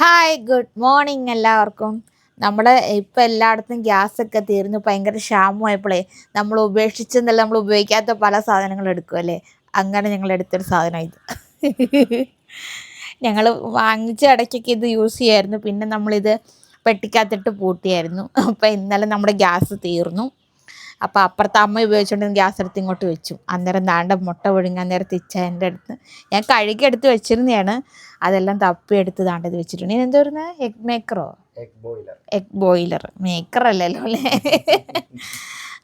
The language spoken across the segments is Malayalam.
ഹായ് ഗുഡ് മോർണിംഗ് എല്ലാവർക്കും. നമ്മുടെ ഇപ്പം എല്ലായിടത്തും ഗ്യാസൊക്കെ തീർന്നു ഭയങ്കര ക്ഷാമമായപ്പോഴേ നമ്മൾ ഉപേക്ഷിച്ചെന്നല്ല നമ്മൾ ഉപയോഗിക്കാത്ത പല സാധനങ്ങളും എടുക്കുമല്ലേ. അങ്ങനെ ഞങ്ങൾ എടുത്തൊരു സാധനം ഇത്. ഞങ്ങൾ വാങ്ങിച്ച ഇടയ്ക്കൊക്കെ ഇത് യൂസ് ചെയ്യായിരുന്നു. പിന്നെ നമ്മളിത് പെട്ടിക്കകത്തിട്ട് പൂട്ടിയായിരുന്നു. അപ്പം ഇന്നലെ നമ്മുടെ ഗ്യാസ് തീർന്നു. അപ്പോൾ അപ്പുറത്തെ അമ്മ ഉപയോഗിച്ചുകൊണ്ട് ഗ്യാസ് എടുത്ത് ഇങ്ങോട്ട് വെച്ചു. അന്നേരം ദാണ്ട മുട്ട പുഴുങ്ങാൻ നേരത്തെ ഇച്ചേൻ്റെ അടുത്ത് ഞാൻ കഴുകി എടുത്ത് വെച്ചിരുന്നതാണ്. അതെല്ലാം തപ്പിയെടുത്ത് ദാണ്ടത് വെച്ചിട്ടുണ്ട്. ഇനി എന്താ പറയുന്നത്? എഗ് മേക്കറോ എഗ് ബോയിലർ മേക്കറല്ലല്ലോ അല്ലേ.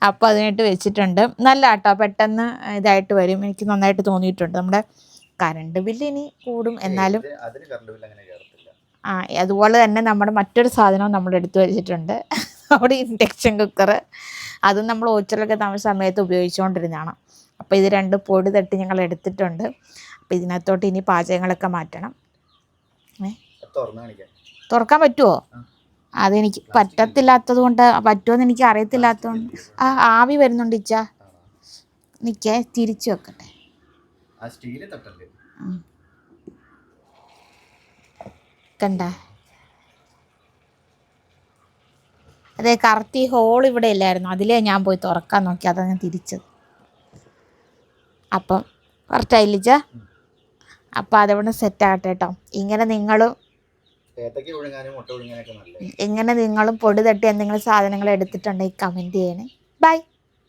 അപ്പോൾ അതിനായിട്ട് വെച്ചിട്ടുണ്ട്. നല്ല കേട്ടോ, പെട്ടെന്ന് ഇതായിട്ട് വരും. എനിക്ക് നന്നായിട്ട് തോന്നിയിട്ടുണ്ട്. നമ്മുടെ കറണ്ട് ബില്ല് ഇനി കൂടും, എന്നാലും അതുപോലെ തന്നെ നമ്മുടെ മറ്റൊരു സാധനവും നമ്മൾ എടുത്തു വെച്ചിട്ടുണ്ട്. നമ്മുടെ ഇൻഡക്ഷൻ കുക്കർ. അതും നമ്മൾ ഓച്ചിലൊക്കെ സമയത്ത് ഉപയോഗിച്ചുകൊണ്ടിരുന്നതാണ്. അപ്പോൾ ഇത് രണ്ട് പൊടി തട്ടി ഞങ്ങൾ എടുത്തിട്ടുണ്ട്. അപ്പോൾ ഇതിനകത്തോട്ട് ഇനി പാചകങ്ങളൊക്കെ മാറ്റണം. തുറക്കാൻ പറ്റുമോ? അതെനിക്ക് പറ്റത്തില്ലാത്തത് കൊണ്ട്, പറ്റുമോയെന്ന് എനിക്ക് അറിയത്തില്ലാത്തതുകൊണ്ട്. ആവി വരുന്നുണ്ട് ഇച്ച. നിൽക്കേ, തിരിച്ചു വെക്കട്ടെ. കണ്ട അതെ, കറക്റ്റ് ഈ ഹോൾ ഇവിടെ ഇല്ലായിരുന്നു. അതിലേ ഞാൻ പോയി തുറക്കാൻ നോക്കി, അതാണ് ഞാൻ തിരിച്ചത്. അപ്പം കറക്റ്റായില്ലിച്ച. അപ്പം അതവിടെ സെറ്റാകട്ടെ കേട്ടോ. ഇങ്ങനെ നിങ്ങളും പൊടി തട്ടി എന്തെങ്കിലും സാധനങ്ങൾ എടുത്തിട്ടുണ്ടെങ്കിൽ കമൻറ്റ് ചെയ്യണേ. ബൈ.